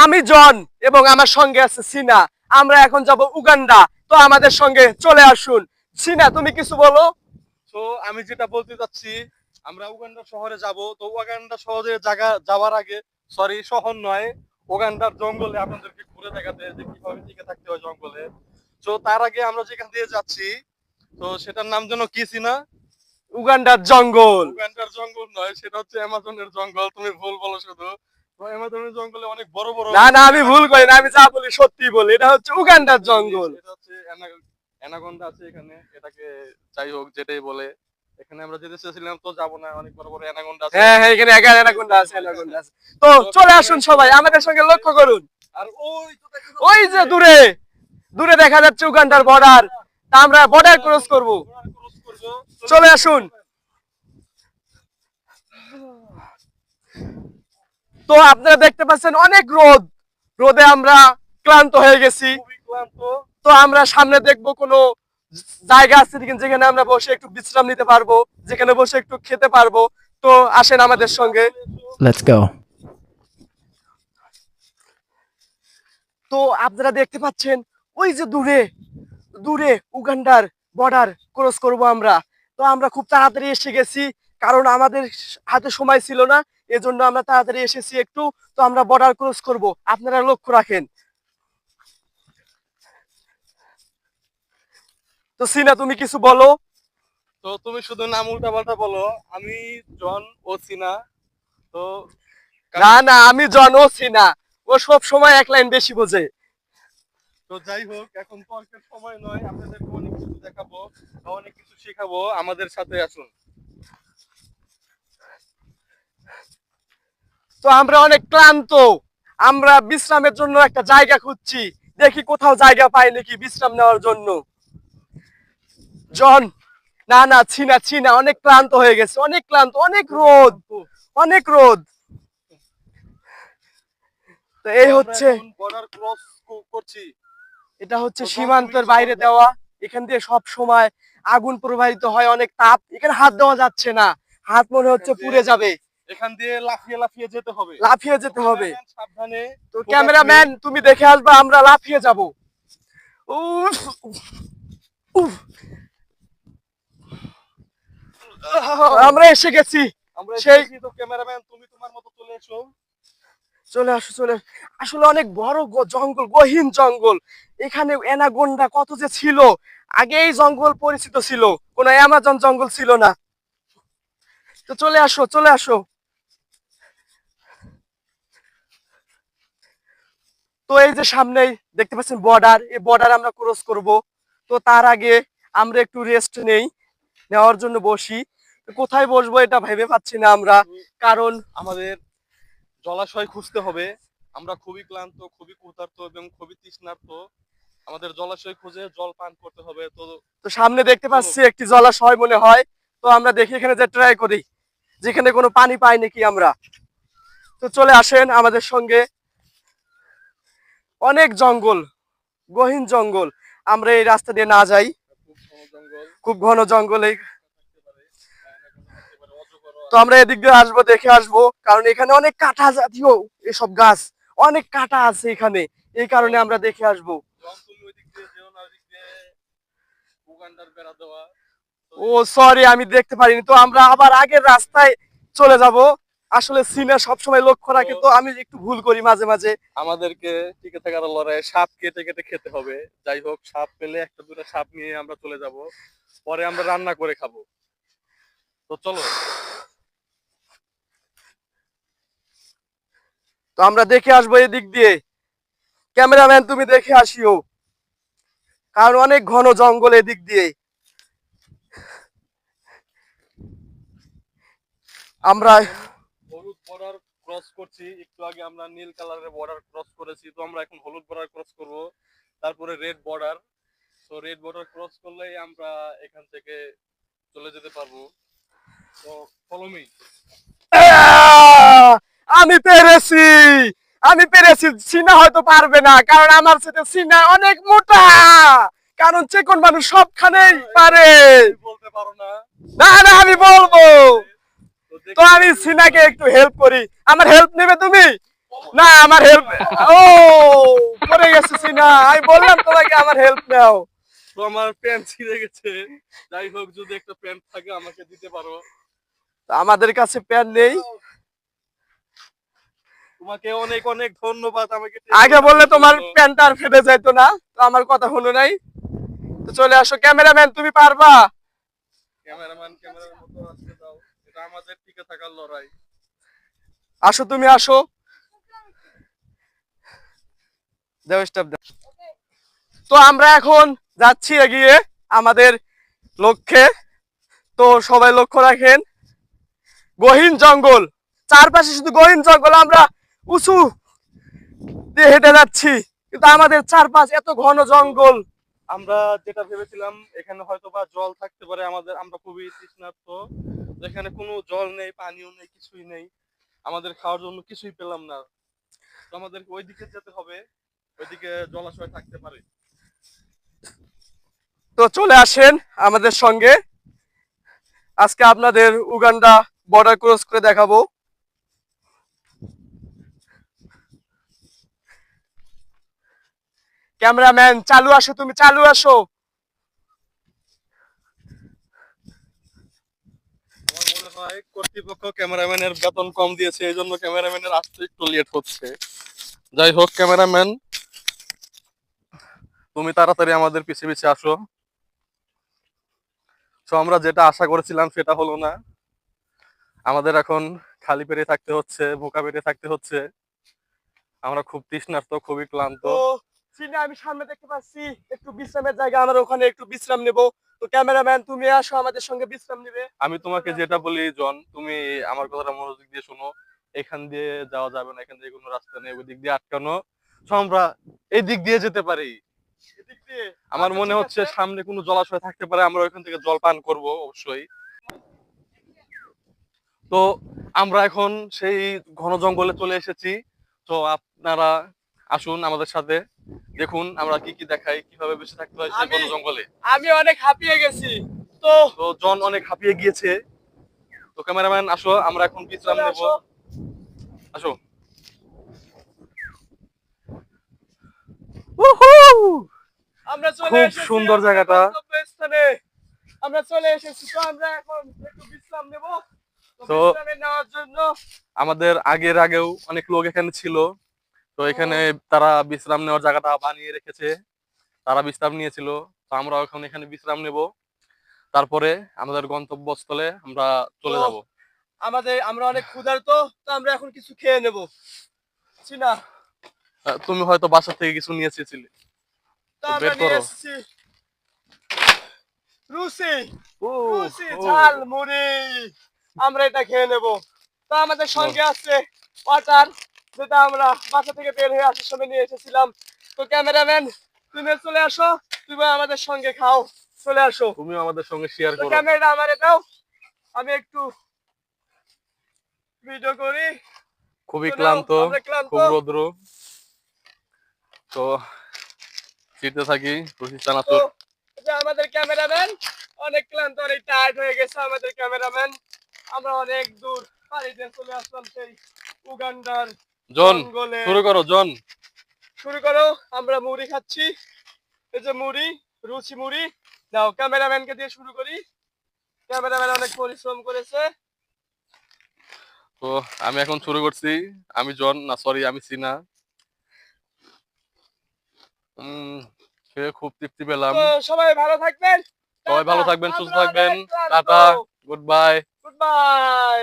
আমি জন এবং আমার সঙ্গে আছে সিনা। আমরা এখন যাব উগান্ডা। তো আমাদের সঙ্গে চলে আসুন। সিনা, তুমি কিছু বলো। তো আমি যেটা বলতে চাচ্ছি, আমরা উগান্ডা শহরে যাব। তো উগান্ডা শহরে জায়গা যাওয়ার আগে, সরি শহর নয়, উগান্ডার জঙ্গলে আপনাদেরকে ঘুরে দেখাতে যে কিভাবে টিকে থাকতে হয় জঙ্গলে। তো তার আগে আমরা যেখান দিয়ে যাচ্ছি, তো সেটার নাম যেন কি ছিল না? উগান্ডার জঙ্গল। উগান্ডার জঙ্গল নয়, সেটা হচ্ছে অ্যামাজনের জঙ্গল। তুমি ভুল বলো শুধু। তো অ্যামাজনের জঙ্গলে অনেক বড় বড় না না, আমি ভুল করি না, আমি যা বলি সত্যি বলি। এটা হচ্ছে উগান্ডার জঙ্গল। এটা হচ্ছে অ্যানাকোন্ডা আছে এখানে, এটাকে যাই হোক যেটাই বলে। এখানে আমরা যেতে চেয়েছিলাম, তো যাবো না, অনেক বড় বড় অ্যানাকোন্ডা আছে। হ্যাঁ হ্যাঁ, এখানে অ্যানাকোন্ডা আছে, অ্যানাকোন্ডা আছে। তো চলে আসুন সবাই, আমাদের সঙ্গে লক্ষ্য করুন। আর ওই তো দেখা ওই যে দূরে দূরে দেখা যাচ্ছে উগান্ডার বর্ডার। তা আমরা বর্ডার ক্রস করব। ক্রস করবো। চলে আসুন। তো আপনারা দেখতে পাচ্ছেন অনেক রোদ। রোদে আমরা ক্লান্ত হয়ে গেছি। খুবই ক্লান্ত। তো আমরা সামনে দেখবো কোনো জায়গা আছে যেখানে আমরা বসে একটু বিশ্রাম নিতে পারবো, যেখানে বসে একটু খেতে পারবো। তো আসেন আমাদের সঙ্গে। Let's go. তো আপনারা দেখতে পাচ্ছেন ওই যে দূরে দূরে উগান্ডার বর্ডার ক্রস করব আমরা। তো আমরা খুব তাড়াতাড়ি এসে গেছি, কারণ আমাদের হাতে সময় ছিল না, এজন্য আমরা তাড়াতাড়ি এসেছি একটু। তো আমরা বর্ডার ক্রস করব, আপনারা লক্ষ্য রাখেন। তো সিনা, তুমি কিছু বলো। তো তুমি শুধু নাম উল্টা পাল্টা বলো। আমি জন ও সিনা। তো না না, আমি জন, ও সিনা। ও সব সময় এক লাইন বেশি বোঝে। তো যাই হোক, এখন তর্কের সময় নয়, আপনাদেরকে অনেক কিছু দেখাবো বা অনেক কিছু শেখাবো। আমাদের সাথে আসুন। তো আমরা অনেক ক্লান্ত, আমরা বিশ্রামের জন্য একটা জায়গা খুঁজছি। দেখি কোথাও জায়গা পাই নাকি বিশ্রাম নেওয়ার জন্য। জন, না না, ছিনা ছিনা, অনেক ক্লান্ত হয়ে গেছে, অনেক ক্লান্ত, অনেক রোদ, অনেক রোদ। তো এই হচ্ছে, বর্ডার ক্রস করছি। এটা হচ্ছে সীমান্তের বাইরে দেওয়া। এখান দিয়ে সব সময় আগুন প্রবাহিত হয়, অনেক তাপ। এখানে হাত দেওয়া যাচ্ছে না, হাত মনে হচ্ছে পুড়ে যাবে। এখান দিয়ে লাফিয়ে লাফিয়ে যেতে হবে। লাফিয়ে যেতে হবে। সাবধানে। তো ক্যামেরাম্যান, তুমি দেখে আসবা, আমরা লাফিয়ে যাব। উফ, উফ। আমরা এসে গেছি। আমরা সেই তো ক্যামেরাম্যান, তুমি তোমার মতো চলে এসো। চলে আসো, চলে আসলে অনেক বড় জঙ্গল, গহীন জঙ্গল। এখানে অ্যানাকোন্ডা কত যে ছিল। আগে এই জঙ্গল পরিচিত ছিল, কোনো অ্যামাজন জঙ্গল ছিল না। তো চলে আসো, চলে আসো। তো এই যে সামনেই দেখতে পাচ্ছেন বর্ডার, এই বর্ডার আমরা ক্রস করব। তো তার আগে আমরা একটু রেস্ট নেওয়ার জন্য বসি। কোথায় বসবো এটা ভেবে পাচ্ছি না আমরা, কারণ আমাদের জলাশয় খুঁজতে হবে। আমরা খুবই ক্লান্ত, খুবই ক্ষুধার্ত এবং খুবই তৃষ্ণার্ত। আমাদের জলাশয় খুঁজে জল পান করতে হবে। তো তো সামনে দেখতে পাচ্ছি একটি জলাশয় মনে হয়। তো আমরা দেখি এখানে যে ট্রাই করি, যেখানে কোনো পানি পাই নাকি আমরা। তো চলে আসেন আমাদের সঙ্গে। অনেক জঙ্গল, গহীন জঙ্গল। আমরা এই রাস্তা দিয়ে না যাই, খুব ঘন জঙ্গল। খুব ঘন জঙ্গল। থাকতে পারে, থাকতে পারে, অজগরও তো আমরা এদিক দিয়ে আসবো, দেখে আসবো, কারণ এখানে অনেক কাঁটা জাতীয় এসব গাছ, অনেক কাঁটা আছে এখানে। এই কারণে আমরা দেখে আসবো। তুমি ওই দিক দিয়ে যেও না, ওই দিক দিয়ে উগান্ডার বেড়া দেওয়া। ও সরি, আমি দেখতে পারিনি। তো আমরা আবার আগের রাস্তায় চলে যাব। আসলে সিনা সবসময় লক্ষ্য রাখে, তো আমি একটু ভুল করি মাঝে মাঝে। আমাদেরকে টিকে থাকার লড়াই, সাপ কেটে কেটে খেতে হবে। যাই হোক, সাপ পেলে একটা দুটো সাপ নিয়ে আমরা চলে যাব, পরে আমরা রান্না করে খাবো। তো চলো। তো আমরা দেখে আসবো এদিক দিয়ে। ক্যামেরাম্যান, তুমি দেখে আসিও, কারণ অনেক ঘন জঙ্গল এদিক দিয়ে। আমরা হলুদ বর্ডার ক্রস করছি। একটু আগে আমরা নীল কালারের বর্ডার ক্রস করেছি, তো আমরা এখন হলুদ বর্ডার ক্রস করব, তারপরে রেড বর্ডার। তো রেড বর্ডার ক্রস করলেই আমরা এখান থেকে চলে যেতে পারবো। তো ফলো মি। আমি পেরেছি, আমি পেরেছি। সিনা হয়তো পারবে না, কারণ আমার সাথে সিনা অনেক মোটা, কারণ চেকন মানুষ সবখানেই পারে। বলতে পারো না? না না, আমি বলবো। তো আমি সিনাকে একটু হেল্প করি, আমার হেল্প নেবে তুমি? না আমার হেল্প, ও পড়ে গেছে না, আমি বললাম তোমাকে আমার হেল্প নাও। তো আমার প্যান্ট ছিঁড়ে গেছে, যাই হোক যদি একটা প্যান্ট থাকে আমাকে দিতে পারো। আমাদের কাছে প্যান নেই। তোমাকে অনেক অনেক ধন্যবাদ আমাকে আগে বললে তোমার জন্য। প্যান্টটা আর ফেটে যাইতো না, তো আমার কথা হলো নাই। তো চলে আসো ক্যামেরাম্যান, তুমি পারবা। ক্যামেরাম্যান ক্যামেরার মতো আসতে দাও, এটা আমাদের টিকে থাকার লড়াই। আসো তুমি আসো, দাও স্টেপ দাও। তো আমরা এখন যাচ্ছি এগিয়ে আমাদের লক্ষ্যে। তো সবাই লক্ষ্য রাখেন, গহীন জঙ্গল, চারপাশে শুধু গহীন জঙ্গল, আমরা উঁচু দিয়ে হেঁটে যাচ্ছি কিন্তু আমাদের চারপাশ এত ঘন জঙ্গল। আমরা যেটা ভেবেছিলাম এখানে হয়তো বা জল থাকতে পারে, আমরা খুবই তৃষ্ণার্ত, যেখানে কোনো জল নেই, পানিও নেই, কিছুই নেই, আমাদের খাওয়ার জন্য কিছুই পেলাম না। তো আমাদেরকে ওইদিকে যেতে হবে, ওইদিকে জলাশয় থাকতে পারে। তো চলে আসেন আমাদের সঙ্গে, আজকে আপনাদের উগান্ডা বর্ডার ক্রস করে দেখাবো। ক্যামেরাম্যান চালু আসো, তুমি চালু আসো। আমার মনে হয় কর্তৃপক্ষ ক্যামেরাম্যানের বেতন কম দিয়েছে, এই জন্য ক্যামেরাম্যানের আসতে একটু লেট হচ্ছে। যাই হোক ক্যামেরাম্যান, তুমি তাড়াতাড়ি আমাদের পিছে পিছে আসো। তো আমরা যেটা আশা করেছিলাম সেটা হলো না, আমাদের এখন খালি পেটে থাকতে হচ্ছে, ভোকা পেটে থাকতে হচ্ছে। আমরা খুব তৃষ্ণার্ত, খুবই ক্লান্ত। তো সিনে আমি সামনে দেখতে পাচ্ছি একটু বিশ্রামের জায়গা, আমরা ওখানে একটু বিশ্রাম নেব। তো ক্যামেরাম্যান তুমি আসো আমাদের সঙ্গে বিশ্রাম নিবে। আমি তোমাকে যেটা বলি জন, তুমি আমার কথাটা মনোযোগ দিয়ে শোনো। এখান দিয়ে যাওয়া যাবে না, এখান দিয়ে কোনো রাস্তা নেই, ওই দিক দিয়ে আটকানো। তো আমরা এই দিক দিয়ে যেতে পারি। এদিক দিয়ে? আমার আচ্ছা, মনে ঠিক হচ্ছে আছে। সামনে কোনো জলাশয় থাকতে পারে, আমরা ওইখান থেকে জল পান করব অবশ্যই। তো আমরা এখন সেই ঘন জঙ্গলে চলে এসেছি। তো আপনারা আসুন আমাদের সাথে, দেখুন আমরা কি কি দেখাই, কিভাবে বেঁচে থাকতে হয় সেই আমি ঘন জঙ্গলে। আমি অনেক হাঁপিয়ে গেছি। তো তো জন অনেক হাঁপিয়ে গিয়েছে। তো ক্যামেরাম্যান আসো, আমরা এখন বিশ্রাম চলে নেব। আসো। আসো। উহু! আমরা চলে খুব এসেছি সুন্দর আমাদের জায়গাটা। গন্তব্যস্থানে। আমরা চলে এসেছি, তো আমরা এখন একটু বিশ্রাম নেব। তো তো বিশ্রামে নেওয়ার জন্য আমাদের আগেও অনেক লোক এখানে ছিল। তো এখানে তারা বিশ্রাম নেওয়ার জায়গাটা বানিয়ে রেখেছে, তারা বিশ্রাম নিয়েছিল। তো আমরা এখন এখানে বিশ্রাম নেব, তারপরে আমাদের গন্তব্যস্থলে আমরা তো চলে যাব। আমরা অনেক ক্ষুধার্ত, তো আমরা এখন কিছু খেয়ে নেব, না? তুমি হয়তো বাসা থেকে কিছু নিয়ে এসেছিলে, তো তো আমরা বের নিয়ে করো। এসেছি রুচি, ও রুচি ও ঝাল মুড়ি, আমরা এটা খেয়ে নেব। তো আমাদের ও, সঙ্গে আছে ওয়াটার, যেটা আমরা বাসা থেকে বের হয়ে আসার সময় নিয়ে এসেছিলাম। তো ক্যামেরাম্যান তুমি চলে আসো, তুমি আমাদের সঙ্গে খাও, চলে আসো। তুমিও আমাদের সঙ্গে শেয়ার তো করো। ক্যামেরাটা আমারে দাও, আমি একটু ভিডিও করি। খুবই তো নাও, ক্লান্ত, আমরা ক্লান্ত। খুব রৌদ্র। তো ফিরতে থাকি রশিদ তো চানাচুর। যে আমাদের ক্যামেরাম্যান অনেক ক্লান্ত, অনেক টায়ার্ড হয়ে গেছে আমাদের ক্যামেরাম্যান। আমরা অনেক দূর পাড়ি দিয়ে চলে আসলাম সেই উগান্ডার জন, জঙ্গলে। শুরু করো জন। শুরু করো, আমরা মুড়ি খাচ্ছি, এই যে মুড়ি, রুচি মুড়ি। দাও ক্যামেরাম্যানকে দিয়ে শুরু করি, ক্যামেরাম্যান অনেক পরিশ্রম করেছে। তো আমি এখন শুরু করছি। আমি জন, না সরি আমি সিনা। উম খেয়ে খুব তৃপ্তি পেলাম। তো সবাই ভালো থাকবেন, সবাই টাটা। ভালো থাকবেন, সুস্থ আমরা থাকবেন। অনেক ক্লান্ত। Tata, good bye. Good bye.